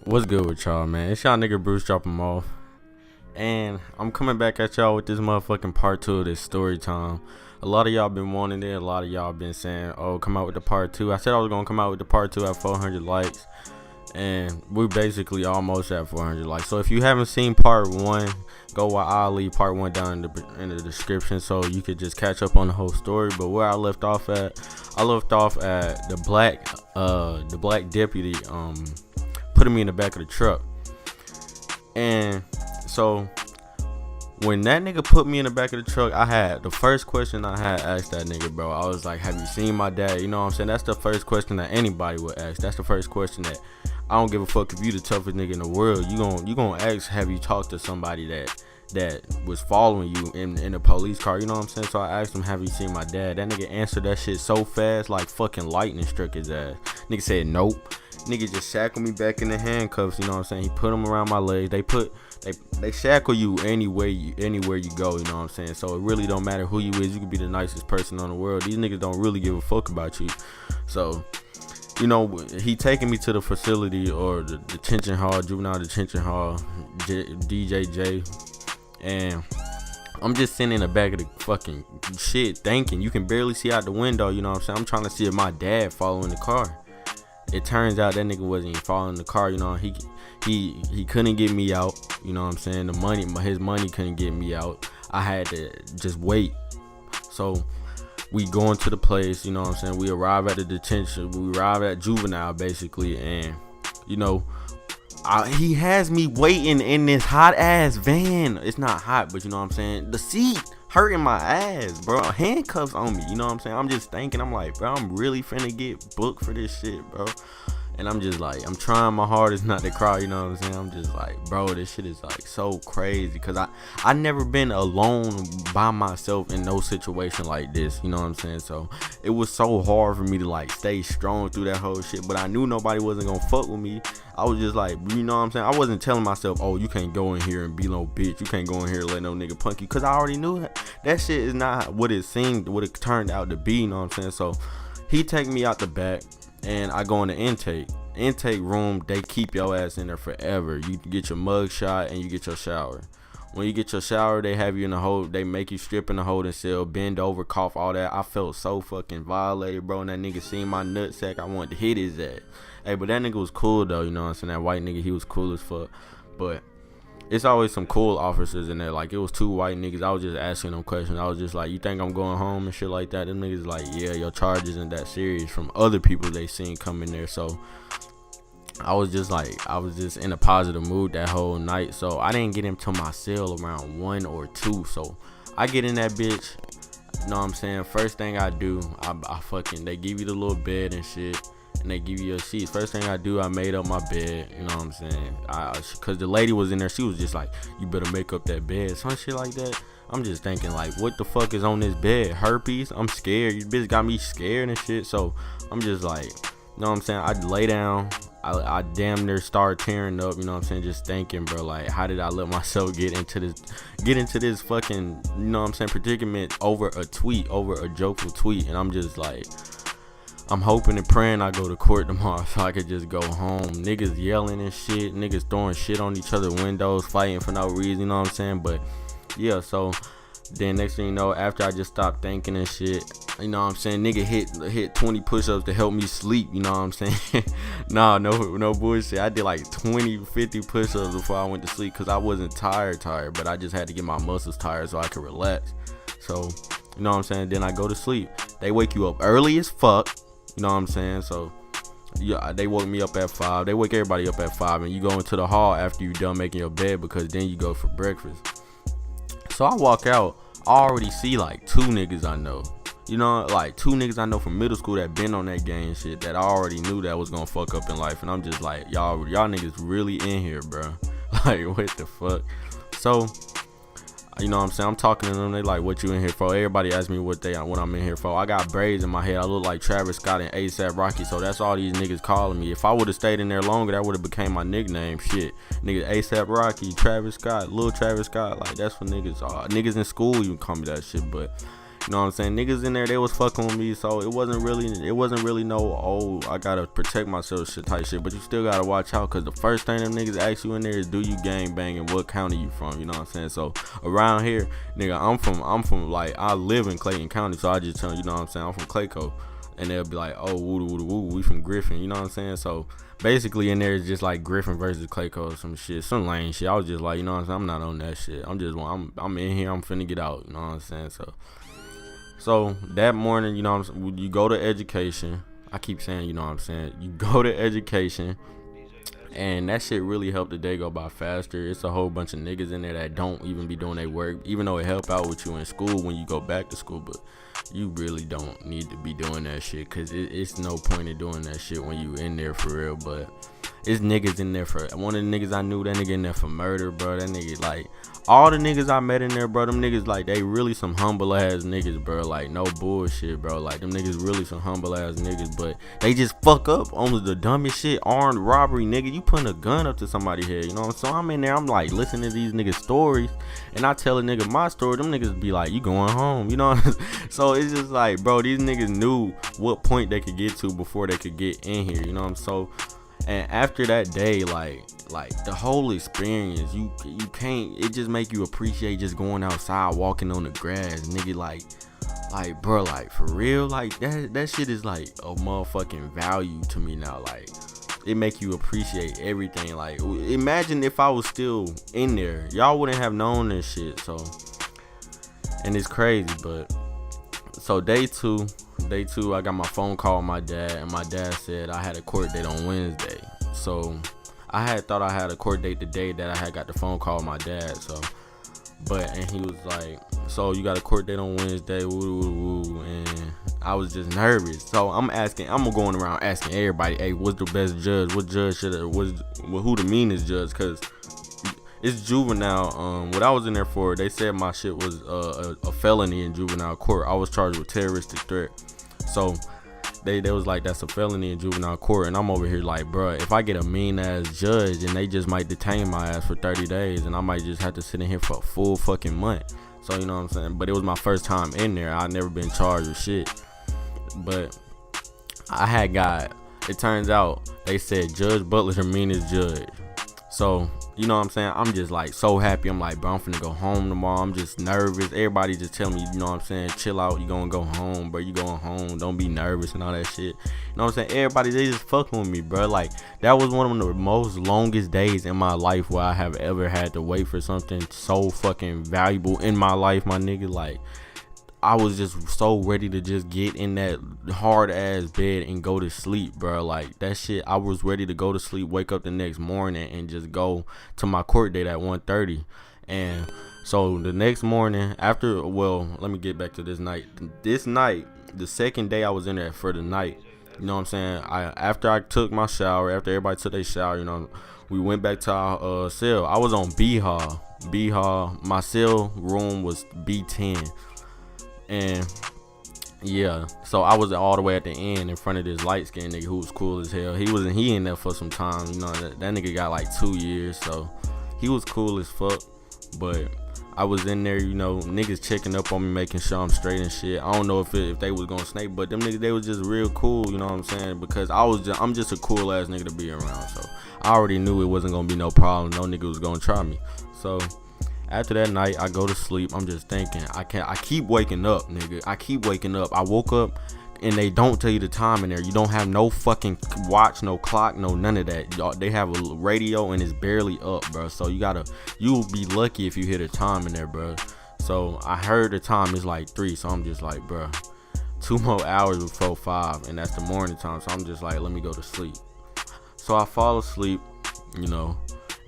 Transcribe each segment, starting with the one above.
What's good with y'all, man? It's y'all nigga Bruce dropping them off. And I'm coming back at y'all with this motherfucking part 2 of this story time. A lot of y'all been wanting it. A lot of y'all been saying, oh, come out with the part 2. I said I was going to come out with the part 2 at 400 likes. And we're basically almost at 400 likes. So if you haven't seen part 1, go while I'll leave part 1 down in the description so you could just catch up on the whole story. But where I left off at the black deputy putting me in the back of the truck. And so when that nigga put me in the back of the truck, the first question I had asked that nigga, bro, I was like, have you seen my dad? You know what I'm saying? That's the first question that anybody would ask. That's the first question that I don't give a fuck if you the toughest nigga in the world. You gonna ask, have you talked to somebody that was following you in a police car? You know what I'm saying? So I asked him, have you seen my dad? That nigga answered that shit so fast, like fucking lightning struck his ass. Nigga said nope. Nigga just shackled me back in the handcuffs. You know what I'm saying? He put them around my legs. They shackle you anywhere you go. You know what I'm saying? So it really don't matter who you is. You could be the nicest person on the world. These niggas don't really give a fuck about you. So, you know, he taking me to the facility or the detention hall, juvenile detention hall, DJJ, and I'm just sitting in the back of the fucking shit thinking. You can barely see out the window. You know what I'm saying? I'm trying to see if my dad following the car. It turns out that nigga wasn't even following the car. You know, he couldn't get me out. You know what I'm saying? His money couldn't get me out. I had to just wait. So we go into the place. You know what I'm saying? We arrive at the detention. We arrive at juvenile basically, and you know, he has me waiting in this hot ass van. It's not hot, but you know what I'm saying? The seat hurting my ass, bro. Handcuffs on me. You know what I'm saying? I'm just thinking, I'm like, bro, I'm really finna get booked for this shit, bro. And I'm just like, I'm trying my hardest not to cry. You know what I'm saying? I'm just like, bro, this shit is like so crazy, because I never been alone by myself in no situation like this. You know what I'm saying? So it was so hard for me to like stay strong through that whole shit, but I knew nobody wasn't gonna fuck with me. I was just like, you know what I'm saying? I wasn't telling myself, oh, you can't go in here and be no bitch. You can't go in here and let no nigga punk you, because I already knew that shit is not what it seemed, what it turned out to be. You know what I'm saying? So he take me out the back, and I go in the intake room. They keep your ass in there forever. You get your mug shot and you get your shower. When you get your shower, they have you in the hold. They make you strip in the holding cell, bend over, cough, all that. I felt so fucking violated, bro. And that nigga seen my nutsack. I wanted to hit his ass. Hey, but that nigga was cool though. You know what I'm saying? That white nigga, he was cool as fuck. But it's always some cool officers in there. Like, it was 2 white niggas. I was just asking them questions. I was just like, you think I'm going home and shit like that? Them niggas like, yeah, your charge isn't that serious, from other people they seen come in there. So I was just in a positive mood that whole night. So I didn't get into my cell around 1 or 2. So I get in that bitch. You know what I'm saying? First thing I do, I fucking, they give you the little bed and shit, and they give you your sheets. First thing I do, I made up my bed. You know what I'm saying? Cause the lady was in there. She was just like, you better make up that bed, some shit like that. I'm just thinking, like, what the fuck is on this bed? Herpes? I'm scared. You bitch got me scared and shit. So I'm just like, you know what I'm saying? I lay down. I damn near start tearing up. You know what I'm saying? Just thinking, bro, like, how did I let myself get into this fucking, you know what I'm saying, predicament over a tweet, over a jokeful tweet? And I'm just like, I'm hoping and praying I go to court tomorrow so I could just go home. Niggas yelling and shit. Niggas throwing shit on each other's windows, fighting for no reason. You know what I'm saying? But yeah, so then next thing you know, after I just stopped thinking and shit, you know what I'm saying, nigga hit 20 push-ups to help me sleep. You know what I'm saying? Nah, no bullshit. I did like 20, 50 push-ups before I went to sleep, because I wasn't tired, but I just had to get my muscles tired so I could relax. So, you know what I'm saying? Then I go to sleep. They wake you up early as fuck. You know what I'm saying? So yeah, they woke me up at 5. They wake everybody up at 5, and you go into the hall after you done making your bed, because then you go for breakfast. So I walk out. I already see like 2 niggas I know. You know, like 2 niggas I know from middle school that been on that gang shit, that I already knew that was gonna fuck up in life. And I'm just like, y'all niggas really in here, bro. Like, what the fuck? So, you know what I'm saying, I'm talking to them. They like, what you in here for? Everybody ask me what I'm in here for. I got braids in my head. I look like Travis Scott and ASAP Rocky, so that's all these niggas calling me. If I would have stayed in there longer, that would have became my nickname. Shit, niggas, ASAP Rocky, Travis Scott, Lil Travis Scott, like, that's what niggas are. Niggas in school, you can call me that shit. But You know what I'm saying? Niggas in there, they was fucking with me, so it wasn't really no, oh, I gotta protect myself shit type shit. But you still gotta watch out, cause the first thing them niggas ask you in there is, do you gang bang and what county you from? You know what I'm saying? So around here, nigga, I'm from like, I live in Clayton County, so I just tell you, you know what I'm saying? I'm from Clayco. And they'll be like, oh, woo woo woo, we from Griffin, you know what I'm saying? So basically in there it's just like Griffin versus Clayco or some shit, some lame shit. I was just like, you know what I'm saying? I'm not on that shit. I'm in here, I'm finna get out, you know what I'm saying? So that morning, you know what I'm saying, you go to education. I keep saying, you know what I'm saying, you go to education, and that shit really helped the day go by faster. It's a whole bunch of niggas in there that don't even be doing their work, even though it help out with you in school when you go back to school, but you really don't need to be doing that shit, cause it's no point in doing that shit when you in there for real. But it's niggas in there for, one of the niggas I knew, that nigga in there for murder, bro. That nigga, like, all the niggas I met in there, bro, them niggas, like, they really some humble ass niggas, bro. Like, no bullshit, bro. Like, them niggas really some humble ass niggas, but they just fuck up on the dumbest shit. Armed robbery, nigga. You putting a gun up to somebody's head, you know what I'm saying? So I'm in there, I'm like listening to these niggas stories, and I tell a nigga my story, them niggas be like, you going home, you know? So it's just like, bro, these niggas knew what point they could get to before they could get in here, you know what I'm saying? So, and after that day, like the whole experience, you can't, it just make you appreciate just going outside, walking on the grass, nigga. Like bro, like for real, like that shit is like a motherfucking value to me now. Like, it make you appreciate everything. Like, imagine if I was still in there, y'all wouldn't have known this shit. So, and it's crazy. But so day two, I got my phone call with my dad, and my dad said I had a court date on Wednesday. So I had thought I had a court date the day that I had got the phone call with my dad. So, and he was like, so you got a court date on Wednesday, woo woo woo, and I was just nervous. So I'm going around asking everybody, hey, what's the best judge? What judge who the meanest judge? Cause it's juvenile. What I was in there for, they said my shit was a felony in juvenile court. I was charged with terroristic threat. So they was like, that's a felony in juvenile court, and I'm over here like, bruh, if I get a mean ass judge, and they just might detain my ass for 30 days, and I might just have to sit in here for a full fucking month. So you know what I'm saying? But it was my first time in there. I'd never been charged with shit. But it turns out they said Judge Butler's the meanest judge. So, you know what I'm saying? I'm just like so happy. I'm like, bro, I'm finna go home tomorrow. I'm just nervous. Everybody just tell me, you know what I'm saying? Chill out. You gonna go home, bro. You going home. Don't be nervous and all that shit. You know what I'm saying? Everybody, they just fucking with me, bro. Like, that was one of the most longest days in my life where I have ever had to wait for something so fucking valuable in my life, my nigga. Like, I was just so ready to just get in that hard ass bed and go to sleep, bro. Like, that shit, I was ready to go to sleep, wake up the next morning, and just go to my court date at 1:30. And so the next morning, let me get back to this night. This night, the second day I was in there for the night, you know what I'm saying? After I took my shower, after everybody took their shower, you know, we went back to our cell. I was on B Hall. My cell room was B10. And yeah, so I was all the way at the end in front of this light skinned nigga who was cool as hell. He in there for some time, you know, that nigga got like 2 years, so he was cool as fuck. But I was in there, you know, niggas checking up on me, making sure I'm straight and shit. I don't know if they was gonna snake, but them niggas, they was just real cool, you know what I'm saying? Because I'm just a cool ass nigga to be around, so I already knew it wasn't gonna be no problem. No nigga was gonna try me. So after that night, I go to sleep. I'm just thinking, I keep waking up, nigga. I keep waking up. I woke up, and they don't tell you the time in there. You don't have no fucking watch, no clock, no none of that. They have a radio, and it's barely up, bro. So you'll be lucky if you hit a time in there, bro. So I heard the time is like 3, so I'm just like, bro, 2 more hours before 5, and that's the morning time. So I'm just like, let me go to sleep. So I fall asleep, you know.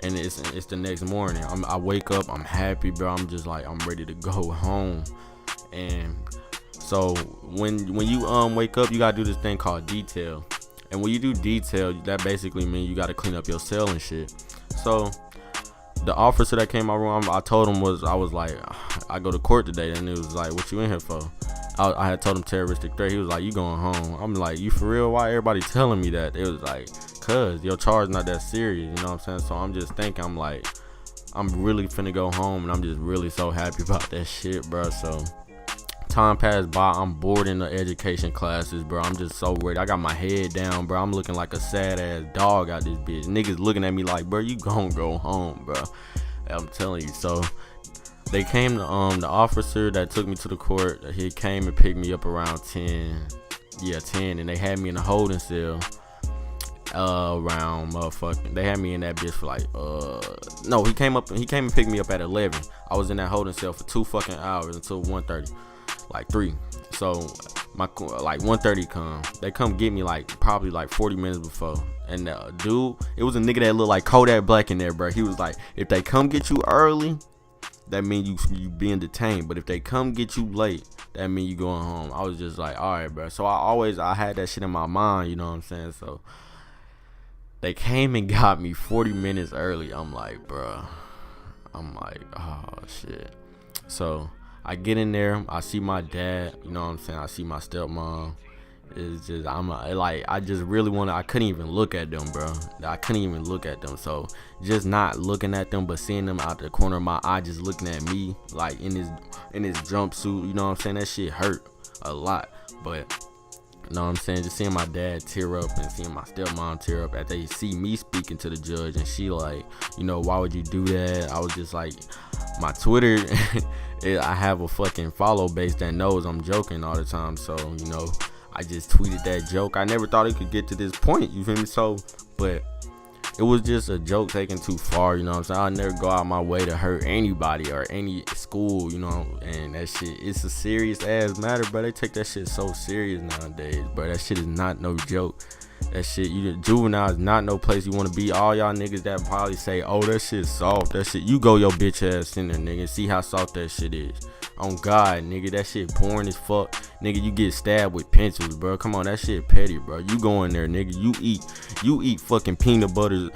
And it's the next morning. I wake up, I'm happy, bro. I'm just like, I'm ready to go home. And so when you wake up, you gotta do this thing called detail. And when you do detail, that basically means you gotta clean up your cell and shit. So the officer that came in my room, I told him I was like, I go to court today, and it was like, what you in here for? I had told him terroristic threat. He was like, you going home? I'm like, you for real? Why everybody telling me that? It was like, cause your charge not that serious, you know what I'm saying? So I'm just thinking, I'm like, I'm really finna go home, and I'm just really so happy about that shit, bro. So time passed by, I'm bored in the education classes, bro. I'm just so worried. I got my head down, bro. I'm looking like a sad ass dog out this bitch. Niggas looking at me like, bro, you gon' go home, bro. I'm telling you. So they came to the officer that took me to the court. He came and picked me up around 10, and they had me in a holding cell. Around motherfucking, they had me in that bitch for like no, he came and picked me up at 11. I was in that holding cell for 2 fucking hours until 1:30, like 3. So my like 1:30 they come get me like probably like 40 minutes before. And dude, it was a nigga that looked like Kodak Black in there, bro. He was like, if they come get you early, that mean you being detained, but if they come get you late, that mean you going home. I was just like, all right, bro. So I had that shit in my mind, you know what I'm saying? So they came and got me 40 minutes early. I'm like, bro. I'm like, oh shit. So I get in there. I see my dad. You know what I'm saying? I see my stepmom. It's just, I just really I couldn't even look at them, bro. I couldn't even look at them. So just not looking at them, but seeing them out the corner of my eye, just looking at me, like in his jumpsuit. You know what I'm saying? That shit hurt a lot, but. You know what I'm saying? Just seeing my dad tear up and seeing my stepmom tear up after they see me speaking to the judge, and she like, you know, why would you do that? I was just like, my Twitter, I have a fucking follow base that knows I'm joking all the time. So, you know, I just tweeted that joke. I never thought it could get to this point, you feel me? So, but it was just a joke taken too far, you know what I'm saying? I'll never go out my way to hurt anybody or any school, you know, and that shit, it's a serious ass matter, bro. They take that shit so serious nowadays, bro. That shit is not no joke. That shit, juvenile is not no place you want to be. All y'all niggas that probably say, oh, that shit's soft. That shit, you go your bitch ass in there, nigga. See how soft that shit is. On God, nigga, that shit boring as fuck. Nigga, you get stabbed with pencils, bro. Come on, that shit petty, bro. You go in there, nigga. You eat fucking peanut butter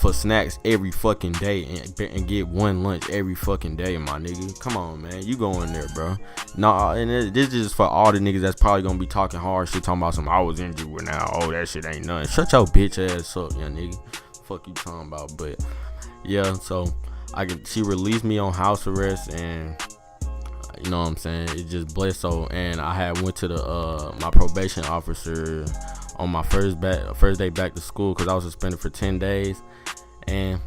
for snacks every fucking day and get one lunch every fucking day, my nigga. Come on, man. You go in there, bro. Nah, and this is for all the niggas that's probably gonna be talking hard shit, talking about some I was in juvenile. Oh, that shit ain't nothing. Shut your bitch ass up, young nigga. Fuck you talking about? But yeah, so she released me on house arrest, and you know what I'm saying, it just blessed. So, and I had went to the my probation officer on my first day back to school, because I was suspended for 10 days, and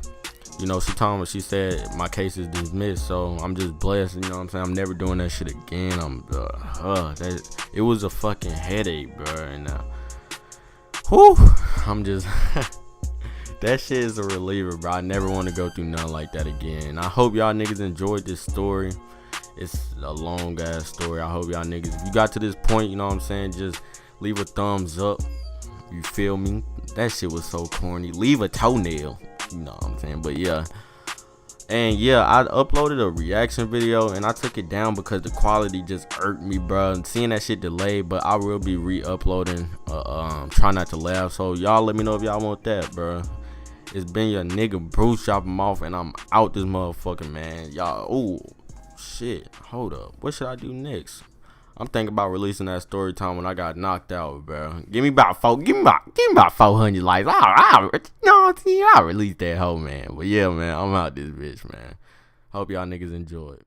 you know, she said my case is dismissed. So I'm just blessed, you know what I'm saying? I'm never doing that shit again. It was a fucking headache, bro, and I'm just that shit is a reliever, bro. I never want to go through nothing like that again. I hope y'all niggas enjoyed this story. It's a long ass story. I hope y'all niggas, if you got to this point, you know what I'm saying, just leave a thumbs up. You feel me? That shit was so corny. Leave a toenail. You know what I'm saying? But yeah. And yeah, I uploaded a reaction video and I took it down because the quality just irked me, bro. And seeing that shit delayed, but I will be re-uploading. Try not to laugh. So y'all let me know if y'all want that, bro. It's been your nigga Bruce chopping off, and I'm out this motherfucker, man. Y'all, ooh. Shit, hold up. What should I do next? I'm thinking about releasing that story time when I got knocked out, bro. Give me about 400 likes. I'll release that hoe, man. But yeah, man, I'm out this bitch, man. Hope y'all niggas enjoy it.